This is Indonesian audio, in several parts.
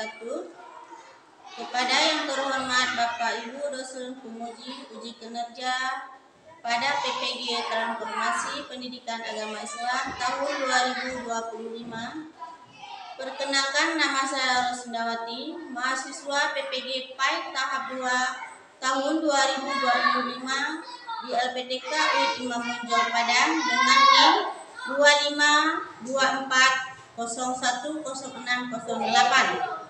wabarakatuh. Kepada yang terhormat Bapak Ibu dosen penguji uji kinerja pada PPG Transformasi Pendidikan Agama Islam tahun 2025. Perkenalkan, nama saya Rosindawati, mahasiswa PPG PAI tahap 2 tahun 2025 di LPTK UIN Imam Bonjol Padang dengan NIM 2524010608.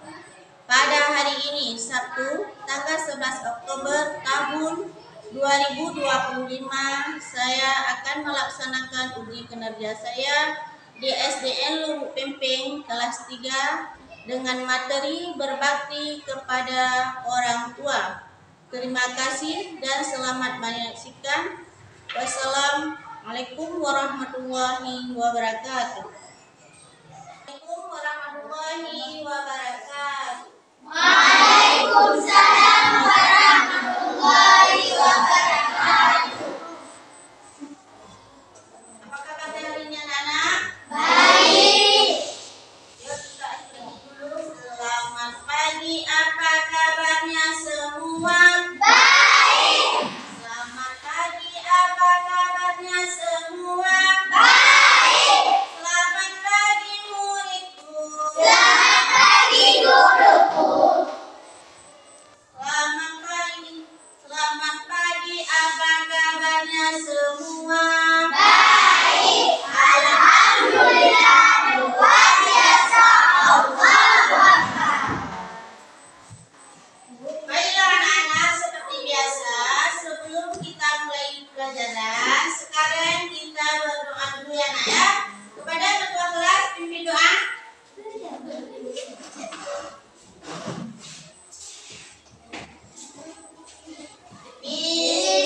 Pada hari ini Sabtu tanggal 11 Oktober tahun 2025 saya akan melaksanakan uji kinerja saya di SDN Lubuk Pemping kelas 3 dengan materi berbakti kepada orang tua. Terima kasih dan selamat menyaksikan. Wassalamualaikum warahmatullahi wabarakatuh. Waalaikumsalam warahmatullahi wabarakatuh. Waalaikumsalam warahmatullahi wabarakatuh. Apa kabar hari ini anak-anak? Baik. Yuk kita istirahat dulu. Selamat pagi, apa kabarnya semua? Baik. Selamat pagi, apa kabarnya semua? Baik. Selamat pagi muridku. Selamat pagi guruku. Selamat pagi, apa kabarnya semua? Baik. Alhamdulillah, luar biasa. Allahu Akbar. Baiklah anak-anak, seperti biasa sebelum kita mulai pelajaran, sekarang kita berdoa dulu ya nak ya. Kepada ketua kelas pimpin doa. Indonesia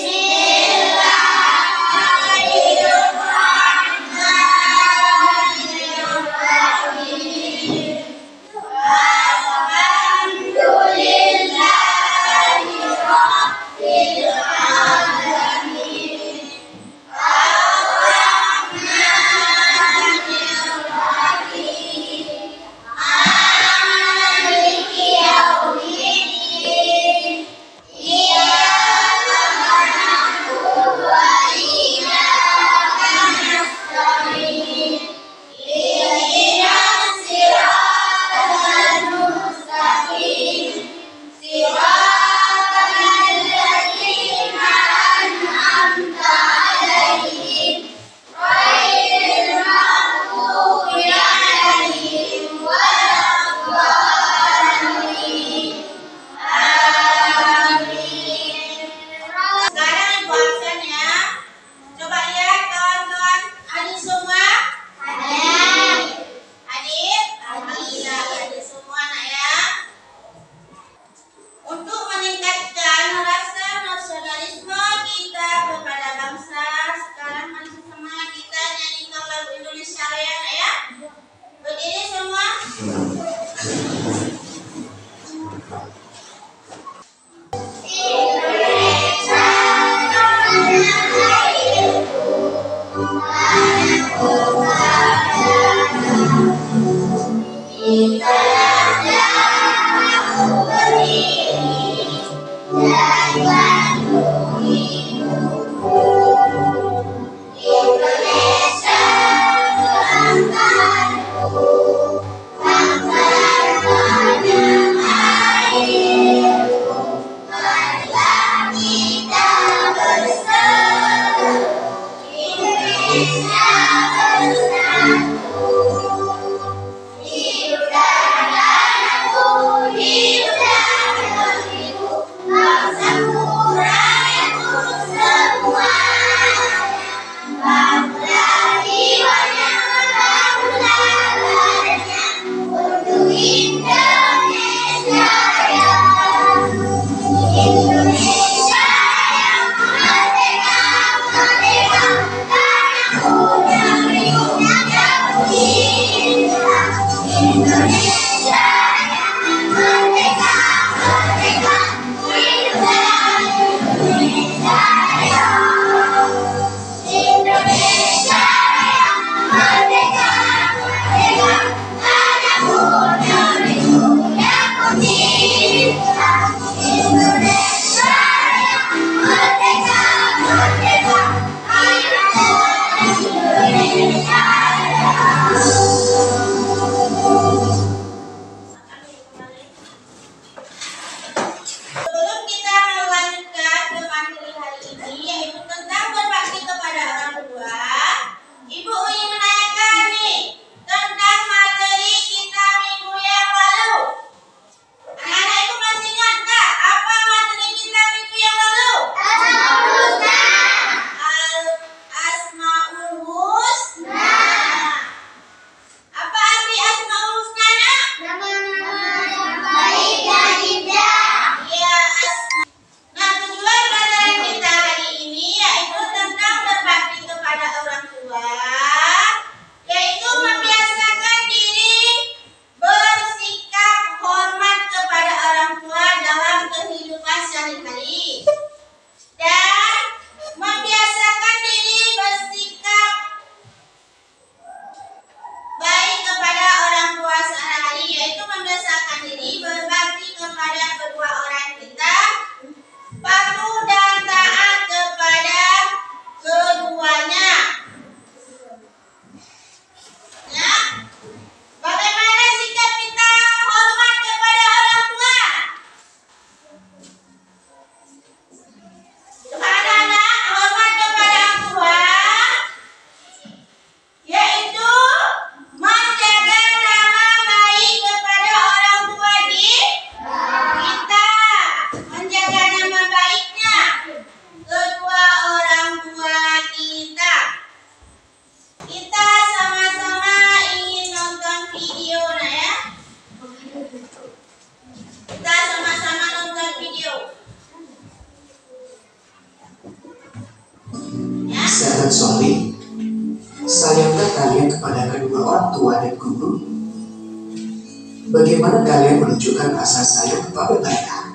Bagaimana kalian menunjukkan rasa sayang kepada mereka?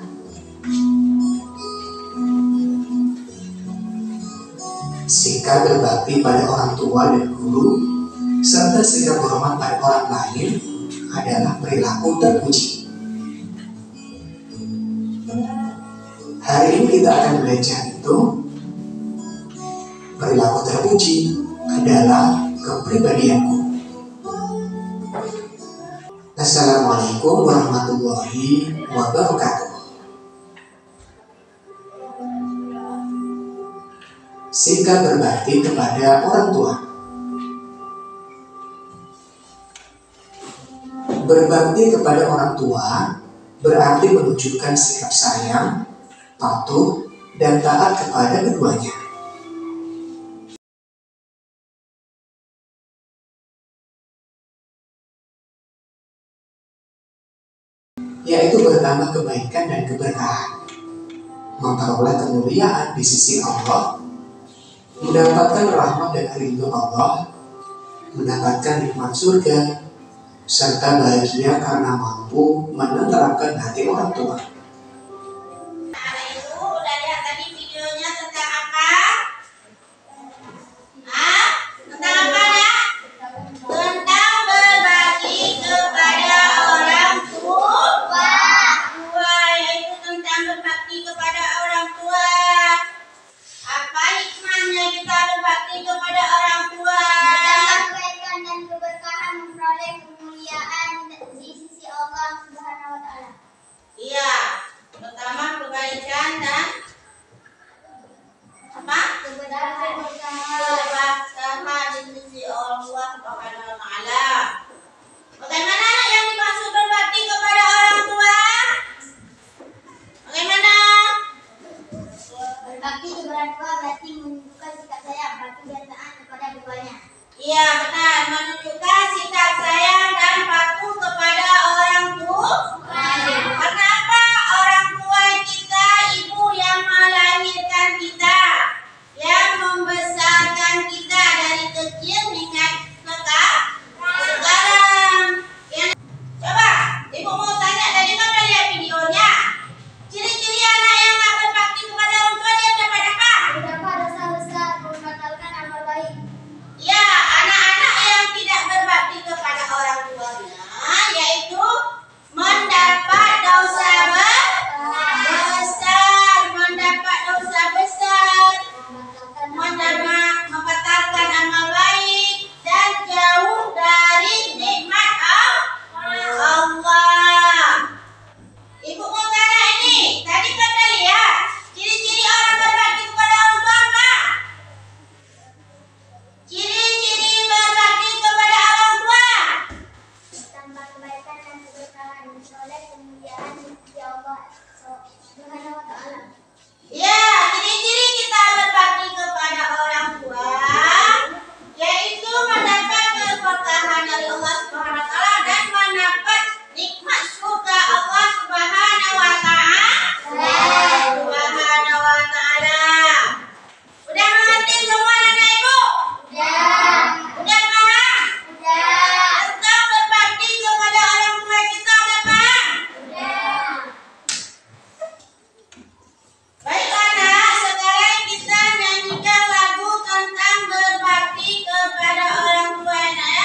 Sikap berbakti pada orang tua dan guru, serta sikap hormat pada orang lain adalah perilaku terpuji. Hari ini kita akan belajar itu. Perilaku terpuji adalah kepribadianku. Assalamualaikum warahmatullahi wabarakatuh. Sikap berbakti kepada orang tua. Berbakti kepada orang tua berarti menunjukkan sikap sayang, patuh, dan taat kepada keduanya. Yaitu bertambah kebaikan dan keberkahan, memperoleh kemuliaan di sisi Allah, mendapatkan rahmat dan ridho Allah, mendapatkan nikmat surga, serta bahagia karena mampu menenteramkan hati orang tua. Anak ibu udah lihat tadi videonya tentang apa? Tentang apa ya? Tentang berbakti kepada orang tua. Yaitu tentang berbakti kepada orang tua. Apa hikmahnya kita berbakti kepada orang tua? Kebaikan dan keberkahan, memperoleh kemuliaan di sisi Allah Subhanahu wa Ta'ala. Iya, pertama kebaikan dan apa? Keberkahan di sisi Allah Subhanahu wa Ta'ala. Bagaimana yang dimaksud berbakti kepada orang tua? Bagaimana? Berbakti kepada orang tua berarti menunjukkan sikap sayang, patuh dan taat kepada keduanya. Iya benar, menunjukkan sikap sayang dan patuh kepada orang tua. Karena apa? Orang tua kita, ibu yang melahirkan kita, yang membesarkan kita dari kecil hingga sekarang. Coba, ibu mau tanya, tadi kan udah lihat videonya. Ciri-ciri anak yang tak berbakti kepada orang tua dia dapat apa? Terdapat dosa besar, membatalkan amal baik. Ya, anak-anak yang tidak berbakti kepada orang tuanya yaitu mendapat dosa besar, membatalkan amal baik dan jauh dari nikmat Allah. Ibu mau tanya ini, tadi kita lihat ciri-ciri orang berbakti kepada orang tua apa? Ciri-ciri berbakti kepada orang tua. Tanpa kebaikan dan keberkahan, memperoleh kemuliaan di sisi Allah Subhanahu wa Ta'ala. Ya, ciri-ciri kita berbakti kepada orang tua yaitu mendapat keberkahan dari Allah Subhanahu wa Ta'ala dan mendapat nikmat surga Allah Subhanahu wa Ta'ala. Udah mengerti semua anak ibu? Udah paham? Tentang berbakti kepada orang tua kita udah paham? Baiklah nak, sekarang kita nyanyikan lagu tentang berbakti kepada orang tua ya.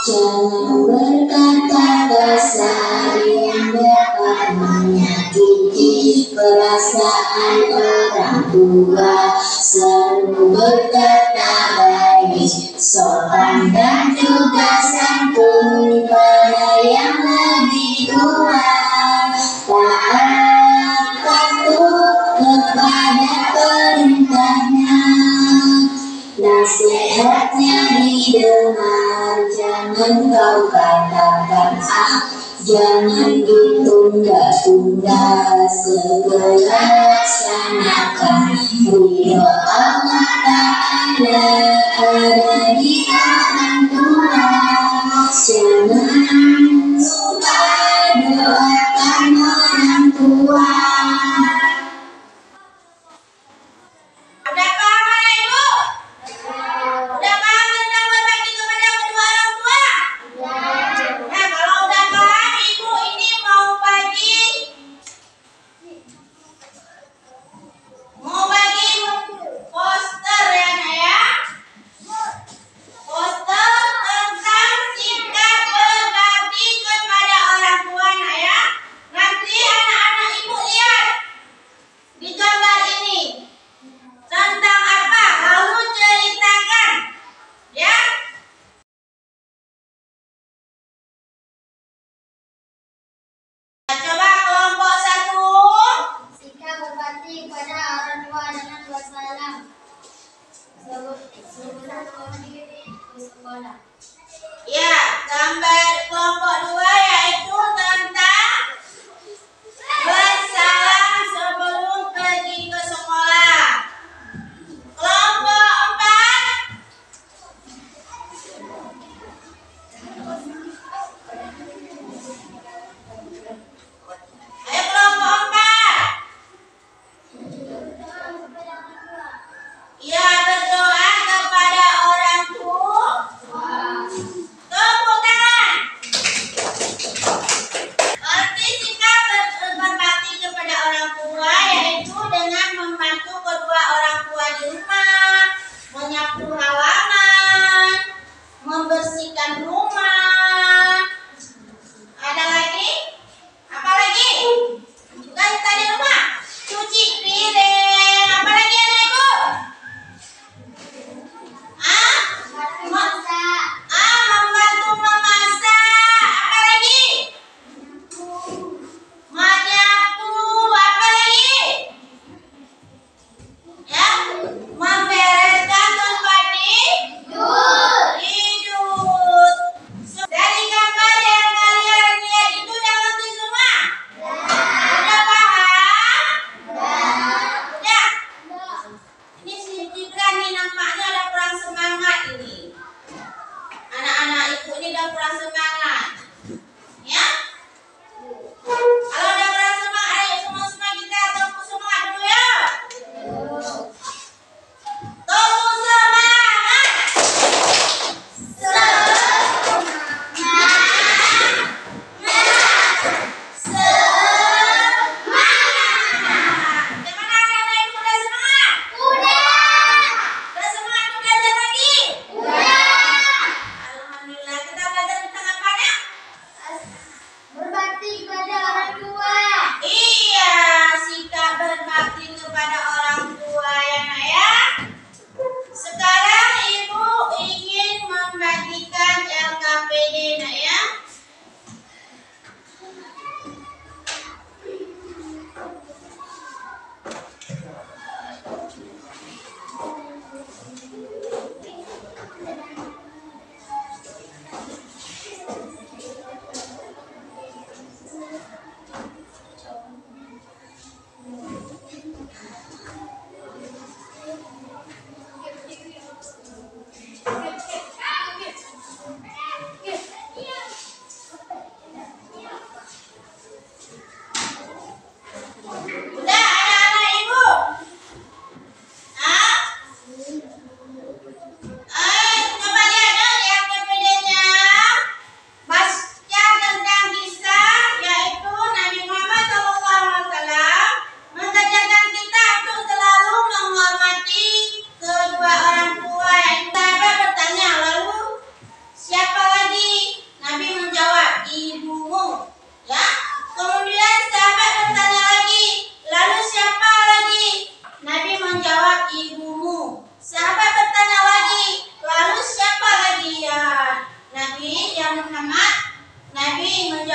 Jangan berkata kasar yang dapat menyakiti perasaan orang tua. Selalu berkata baik, sopan dan juga santun pada yang lebih tua. Taat patuh kepada perintahnya. Nasihatnya didengar, jangan kau katakan jangan ditunda-tunda, segera laksanakan. Ridho Allah Ta'ala ada di orang tua. Jangan lupa doakan orang tua. Udah paham ibu? Udah paham tentang berbakti kepada kedua orang tua? Nah, kalau udah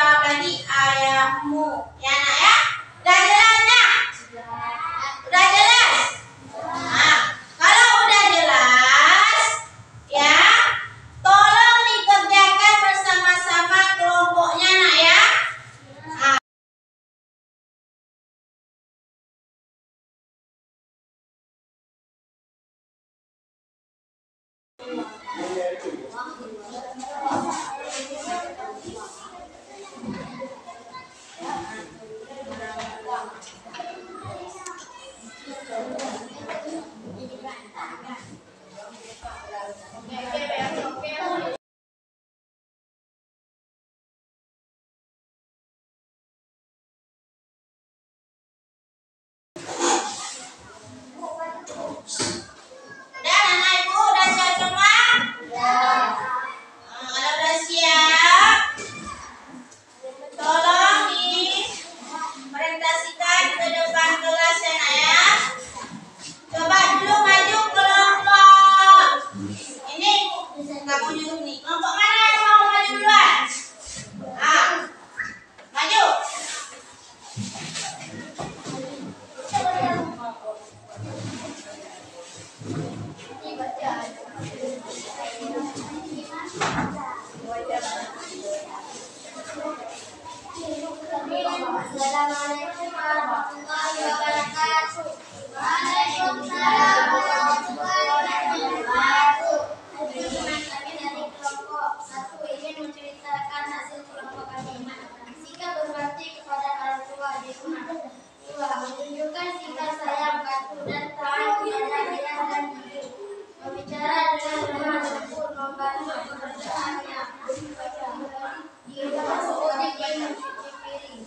jawab lagi ayahmu. Ya nak ya? Udah jelas nak? Udah jelas? Nah, kalau udah jelas, ya, tolong dikerjakan bersama-sama kelompoknya nak ya. Nah, udah anak ibu udah siap semua? Nah, kalau udah siap, tolong dipresentasikan ke depan kelas ya nak ya. Coba dulu maju kelompok. Ini kamu dulu nih. Kelompok mana yang mau maju duluan? Ah, maju. Assalamualaikum warahmatullahi wabarakatuh. Waalaikumsalam warahmatullahi wabarakatuh. Hari ini kami dari kelompok 1 ingin menceritakan hasil kelompok kami. Sikap berbakti kepada orang tua di rumah. 2. Menunjukkan sikap sayang, patuh dan taat kepada ayah dan ibu. Berbicara dengan lemah lembut, membantu pekerjaannya. Di rumah seperti mencuci piring.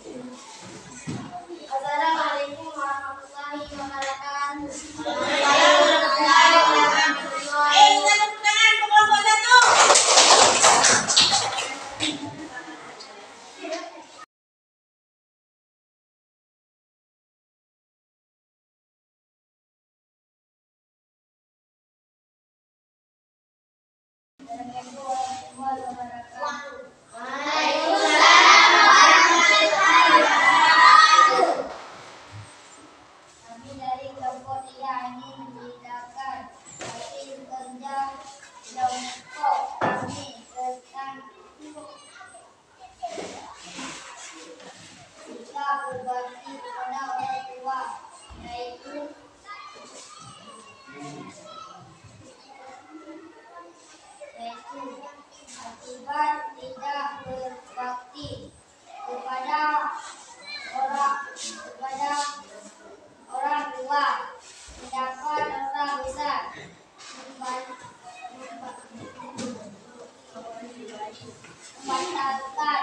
Assalamualaikum warahmatullahi wabarakatuh. Kita tepuk tangan ke kelompok 1. Kami dari kelompok 3 ingin memberitakan hasil kerja kelompok kami tentang sikap berbakti kepada orang tua, yaitu akibat tidak berbakti kepada orang tua mendapat dosa besar, membatalkan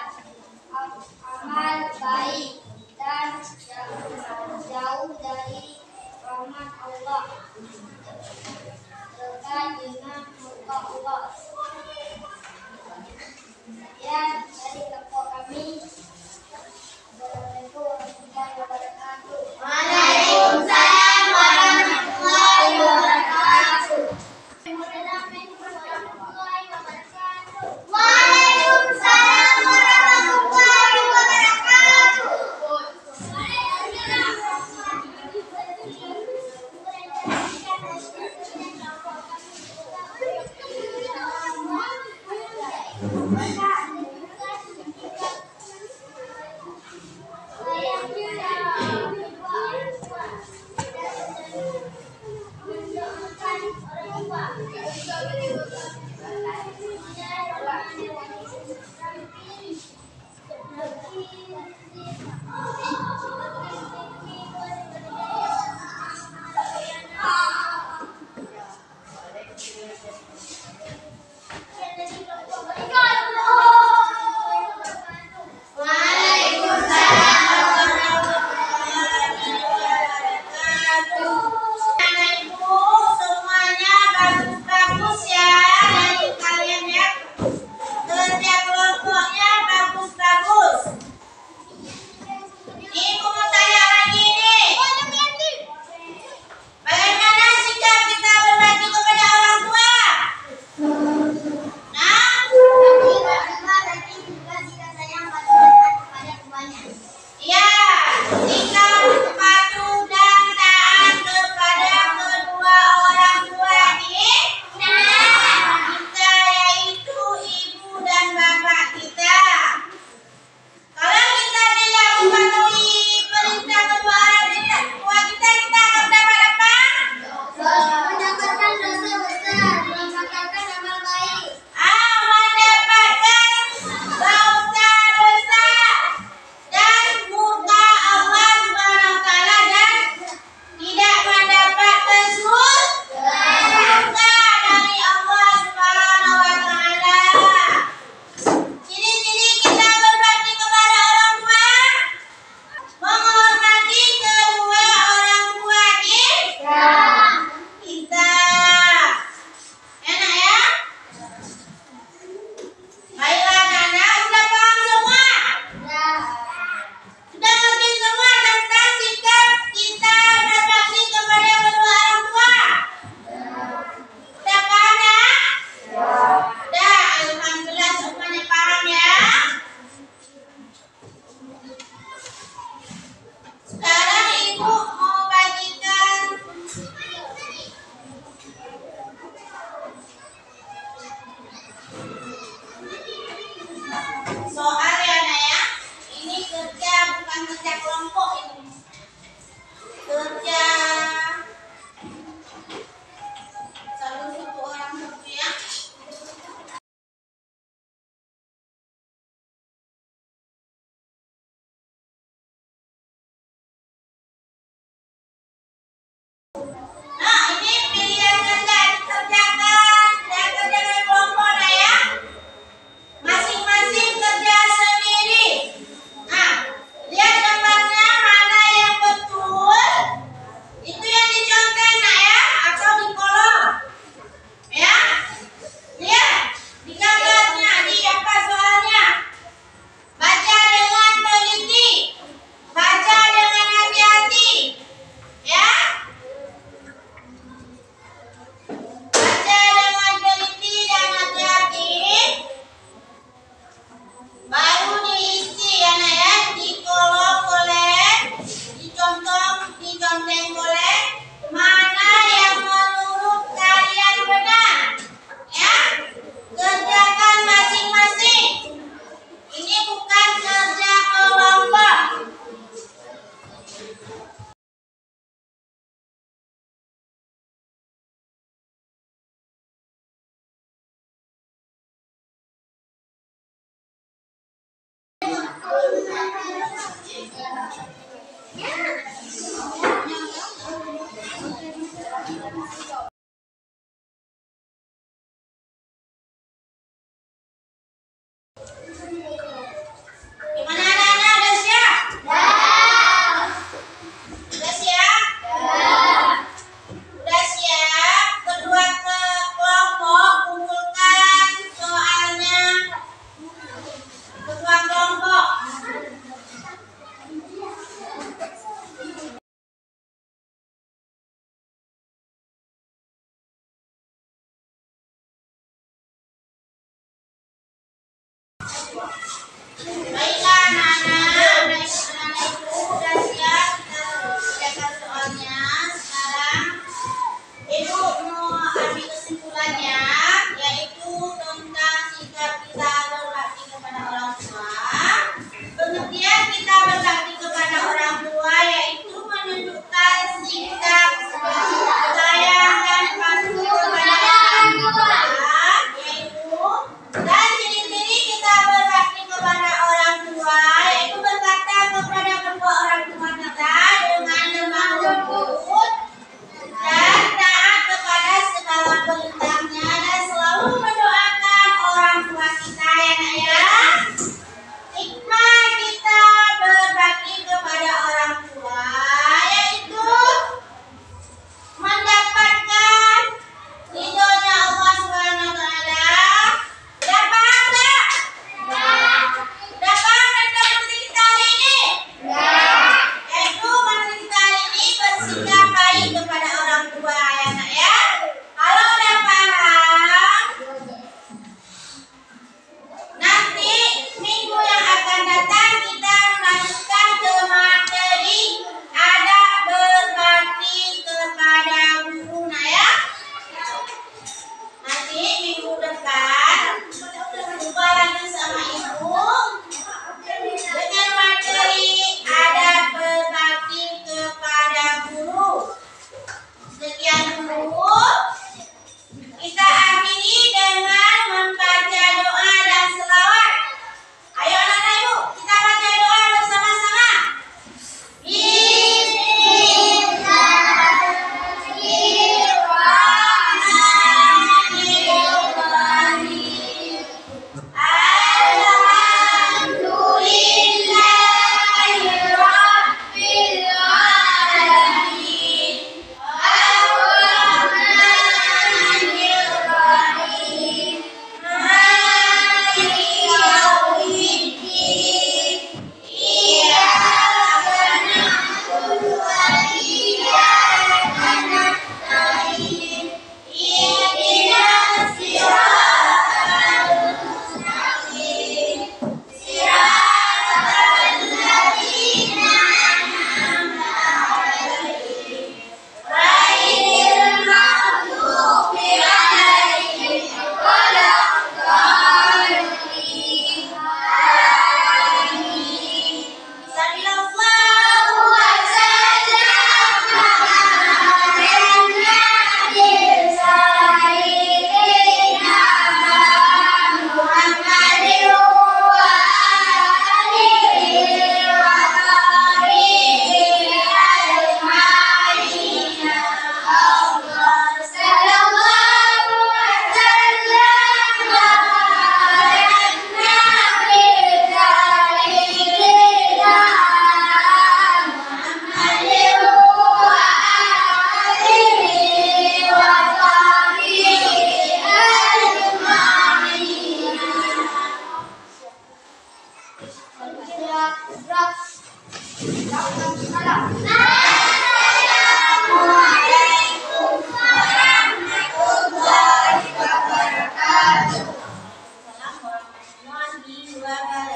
amal baik dan jauh dari rahmat Allah, dekat dengan murka Allah. Ya, dari kelompok kami. Assalamualaikum warahmatullahi wabarakatuh. Waalaikumsalam warahmatullahi wabarakatuh. Waalaikumsalam warahmatullahi wabarakatuh. Ini Ya, sikap patuh dan taat kepada kedua orang tua kita, yaitu ibu dan bapak kita. Kalau kita tidak memenuhi perintah kedua orang tua kita akan dapat apa? Mendapatkan dosa besar, membatalkan amal baik. Mendapatkan dosa besar dan warahmatullahi wabarakatuh.